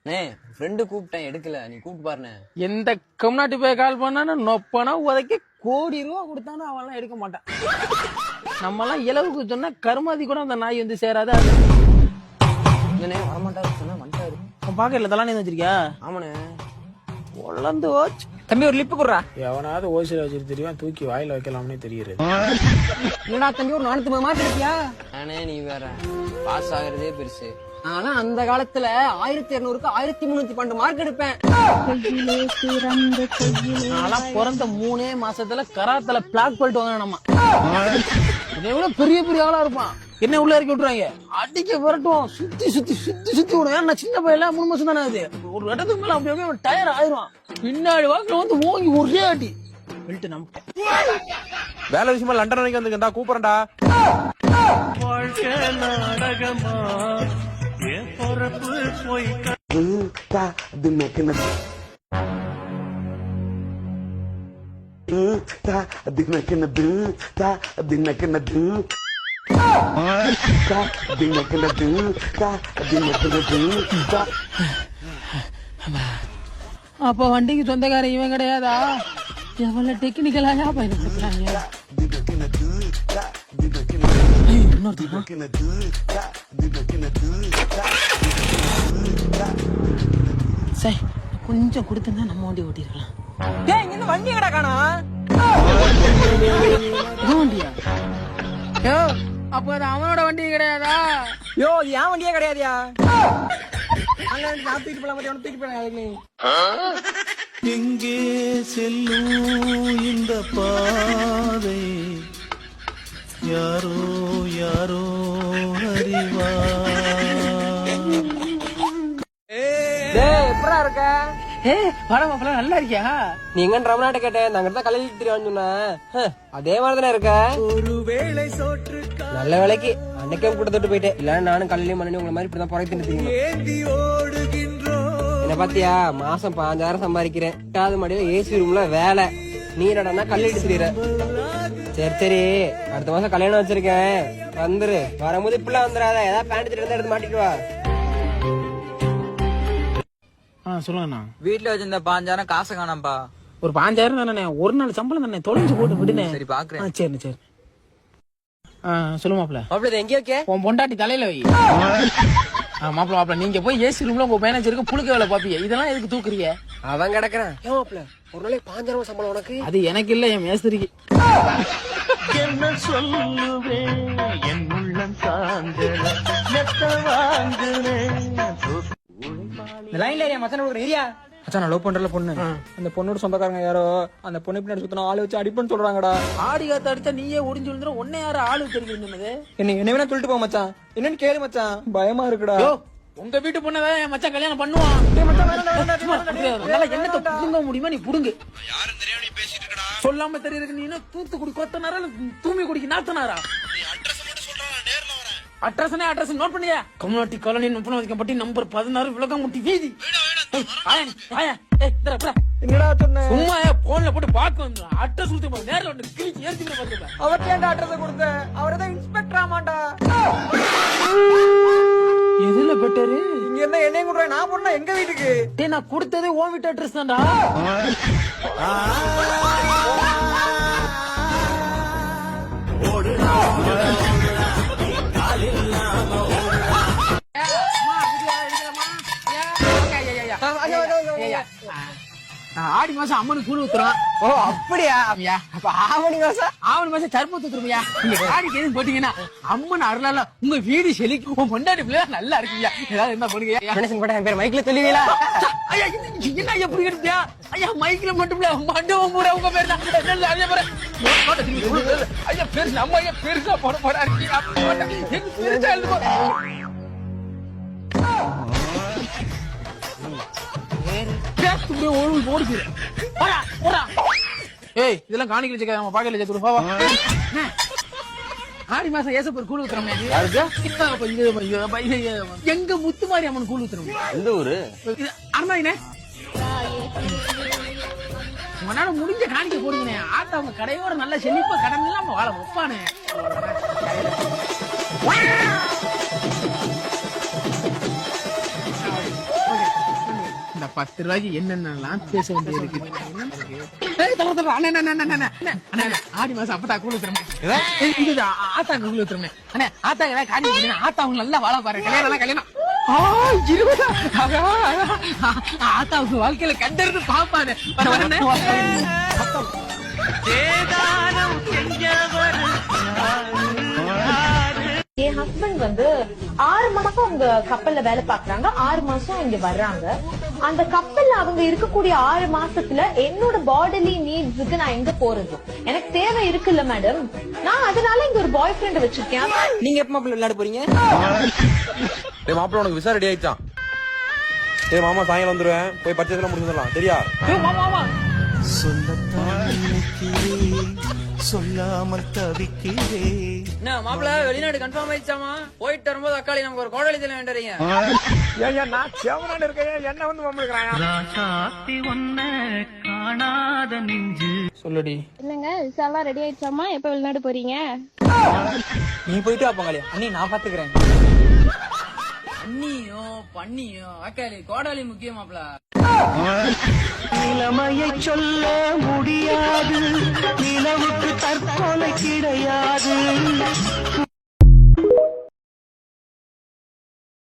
Friend கூப்பிட்டேன் எடுக்கல, நீ கூப்பிட்டு பாருண்ணே. எந்த கம்நாட்டு போய் கால் பண்ணானு நொப்பனா உதைக்க கோடி ரூபா கொடுத்தானு அவன்லாம் எடுக்க மாட்டான். நம்மலாம் இலவுக்கு சொன்னா கருமாதி கூட அந்த நாய் வந்து சேராது. வரமாட்டாரு சொன்னா வந்துட்டாரு. பாக்கெட்ல தலானே வச்சிருக்கியா? ஆமாண்ணே. உழந்து ஓச்சு. தம்பி ஒரு லிப்பு குடுறா. எவனாவது ஓசில வச்சிட்டு தெரியும், தூக்கி வாயில வைக்கலாம்னே தெரியுது. என்னடா தம்பி ஒரு 400 மார்க் இருக்கியா? நானே நீ வேற பாஸ் ஆகுறதே பெருசு. ஆனா அந்த காலத்துல 1200க்கு 1312 மார்க் எடுப்பேன். நான்லாம் பிறந்த 3 மாசத்துல கராத்தல பிளாக் பெல்ட் வாங்கின நம்ம. எவ்வளவு பெரிய பெரிய ஆளா இருப்பான். என்ன உள்ள இறக்கி விட்டுறாங்க, அடிக்க விரட்டுவோம், சுத்தி சுத்தி சுத்தி சுத்தி விடுவேன். நான் சின்ன பையல 3 மாசம் தானே ஆகுது. ஒரு இடத்துக்கு மேல அப்படியே டயர் ஆயிரும். பின்னாடி வாக்குல வந்து ஓங்கி ஒரே அடி பெல்ட் நம்பிட்டேன். வேலை விஷயமா லண்டன் வரைக்கும் வந்துருக்கா, கூப்பிடுறேன்டா. அப்ப வண்டிக்கு சொந்தக்காரன் இவன் கிடையாதா? எவ்வளவு டெக்னிக்கலாயா பயன்படுத்துறாங்க. கொஞ்சம் கொடுத்தா நம்ம வண்டி ஓட்டிருக்கலாம். வண்டி கடை காணா வண்டியா? யோ அப்ப அது அவனோட வண்டி கிடையாதா? யோ என் வண்டியே கிடையாதியா? தூக்கிட்டு போலாம், தூக்கிட்டு போலாம். எங்கே செல்லும் இந்த பாதை யாரோ யாரோ அறிவா. எப்படா இருக்க? வரமாப்பல நல்லா இருக்கியா? நீ எங்க ரமநாட்ட கேட்ட, நாங்க தான் கல்யாணம் தெரியும் சொன்ன. அதே மாதிரிதானே இருக்க. நல்ல வேலைக்கு அன்னைக்கே கூட தொட்டு போயிட்டேன். இல்ல நானும் கல்யாணம் பண்ணி உங்களை மாதிரி இப்படிதான் புறத்து தெரியும். என்ன பாத்தியா, மாசம் 5000 சம்பாதிக்கிறேன். 8வது மாடியில ஏசி ரூம்ல வேலை. நீ என்னடா கல்யாணம் தெரியுற. சரி சரி, அடுத்த மாசம் கல்யாணம் வச்சிருக்கேன், வந்துரு. வரும்போது இப்பெல்லாம் வந்துடாத, ஏதாவது பேண்ட் இருந்தா எடுத்து மாட்டிட்டு வா. சொல்லுங்கண்ணா. வீட்டுல வச்சிருந்த 5000 காசு காணாம்பா. ஒரு 5000 தானே, ஒரு நாள் சம்பளம் தானே, தொலைஞ்சு போட்டு விடுனே. சரி பாக்குறேன். சரி சரி. சொல்லு மாப்பிள்ள. மாப்பிள்ள எங்க ஓகே? உன் பொண்டாட்டி தலையில வை. மாப்பிள்ள மாப்பிள்ள நீங்க போய் ஏசி ரூம்ல உங்க மேனேஜருக்கு புழுக்க வேலை பாப்பீங்க. இதெல்லாம் எதுக்கு தூக்குறீங்க? அவன் கிடக்குறான். ஏன் மாப்பிள்ள ஒரு நாளைக்கு 5000 சம்பளம் உனக்கு? அது எனக்கு இல்ல, என் மேஸ்திரிக்கு. என்ன சொல்லுவேன் என் உள்ளம் தாங்கல வாங்குறேன். லைன்ல ஏரியா மச்சான் ஒரு ஏரியா. மச்சான் நான் லவ் பண்றல பொண்ணு. அந்த பொண்ணோட சொந்தக்காரங்க யாரோ அந்த பொண்ணு பின்னாடி சுத்தினா ஆளு வச்சு அடிப்பன்னு சொல்றாங்கடா. ஆடி காத்து அடிச்சா நீயே ஒடிஞ்சு விழுந்துரும். ஒன்னே யாரு ஆளு தெரிஞ்சது? என்ன வேணா சொல்லிட்டு போ மச்சான். என்னன்னு கேளு மச்சான், பயமா இருக்குடா. உங்க வீட்டு பொண்ணதான் என் மச்சான் கல்யாணம் பண்ணுவான். என்னத்த புடுங்க முடியுமா நீ புடுங்க. சொல்லாம தெரியுது. நீ தூத்துக்குடி கொத்தனாரா தூமி குடிக்கு நாத்தனாரா? அட்ரஸ் நோட் பண்ணியா? கம்யூனிட்டி காலனி 30 நம்பர் 16 விளக்கங்குட்டி வீதி. என்னடா சொன்ன? சும்மா போன்ல போட்டு பாக்க வந்து அட்ரஸ் கொடுத்து நேர்ல வந்து கிழிச்சு ஏத்தி பாத்துக்க. அவர்ட்ட ஏன்டா அட்ரஸ் கொடுத்த? அவர்தான் இன்ஸ்பெக்டர் ஆமாண்டா. எதுல பெட்டரு? இங்க என்ன என்னையும் கொடுற, நான் போனா எங்க வீட்டுக்கு? டேய் நான் கொடுத்ததே உன் வீட்டு அட்ரஸ் தான்டா. ஆடி மாசம் அம்மனுக்கு கூழ் ஊத்துறோம். ஓ அப்படியா? அப்ப ஆவணி மாசம் சர்பத்து ஊத்துருமியா. நீங்க காடிக்கு எதுவும் போட்டீங்கன்னா அம்மன் அருளால உங்க வீடு செழிக்கும். உன் பொண்டாட்டி பிள்ளை நல்லா இருக்குயா. ஏதாவது என்ன பண்ணுங்க. என் பேர் மைக்ல சொல்லுவீங்களா? ஐயா என்ன எப்படி எடுத்தியா? ஐயா மைக்ல மட்டும் இல்ல, மண்டபம் கூட உங்க பேர் தான். ஐயா பெருசு நம்ம ஐயா பெருசா போட போறாரு. இதெல்லாம் காணிக்கை வச்சுக்க, நம்ம பாக்கெட்ல வச்சு. ஆடி மாசம் ஏசப்பர் கூழ் ஊத்துறோம். எங்க முத்துமாரி அம்மன் கூழ் ஊத்துறோம். எந்த ஊரு? அருமாயினே உங்களால முடிஞ்ச காணிக்கை போடுங்கண்ணே. ஆட்டா அவங்க கடையோட நல்ல செழிப்பா கடன் இல்லாம வாழ வைப்பானே. இந்த 10 ரூபாய்க்கு என்னென்னலாம் பேச வேண்டியது இருக்கு. ஏய், தல, தல, அண்ணே, அண்ணே, அண்ணே, அண்ணே, அண்ணே, அண்ணே, ஆடி மாசம் அப்பதா கூழ் ஊத்துறோமே. இது ஆத்தாக்கு கூழ் ஊத்துறோமே. அண்ணே, ஆத்தாக்கு ஏதாவது காரியம் பண்ணுங்க. ஆத்தா அவங்க நல்லா வாழ பாரு. கல்யாணம் 20. ஆத்தாவுக்கு வாழ்க்கையில கண்டறிந்து பாப்பானே. ஏதானம் செஞ்சவர் என் ஹஸ்பண்ட் வந்து 6 மாசம் அவங்க கப்பல்ல வேலை பாக்குறாங்க, 6 மாசம் இங்க வர்றாங்க. அந்த கப்பல்ல அவங்க இருக்கக்கூடிய 6 மாசத்துல என்னோட பாடிலி நீட்ஸுக்கு நான் எங்க போறது? எனக்கு தேவை இருக்குல்ல மேடம். நான் அதனால இங்க ஒரு பாய் ஃப்ரெண்ட் வச்சிருக்கேன். நீங்க எப்ப மாப்பிள்ள விளையாட போறீங்க? டேய் மாப்பிள்ள உனக்கு விசா ரெடி ஆயிடுச்சான். டேய் மாமா சாயங்காலம் வந்துருவேன், போய் பர்ச்சேஸ் எல்லாம் முடிச்சிடலாம் சரியா? சொல்லத்தான் நினைக்கிறேன், சொல்லாமல் தவிக்கிறேன். என்ன மாப்பிள்ள வெளிநாடு கன்ஃபார்ம் ஆயிடுச்சாமா? போயிட்டு வரும்போது அக்காளி நமக்கு ஒரு கோடலி தலை வேண்டறீங்க. நான் சேவனான இருக்கேன், என்ன வந்து மாப்பிள்ளைங்கறாங்க. ராசாத்தி ஒன்ன காணாத நெஞ்சு. சொல்லுடி. இல்லங்க விசாலாம் ரெடி ஆயிடுச்சாமா? எப்ப வெளிநாடு போறீங்க? நீ போயிட்டு வா பங்காளி, அண்ணி நான் பாத்துக்கிறேன். அண்ணியோ பண்ணியோ அக்காளி கோடாலி முக்கியம் மாப்பிள்ள. நிலைமையை சொல்ல முடியாது, நிலவுக்கு தற்கொலை கிடையாது.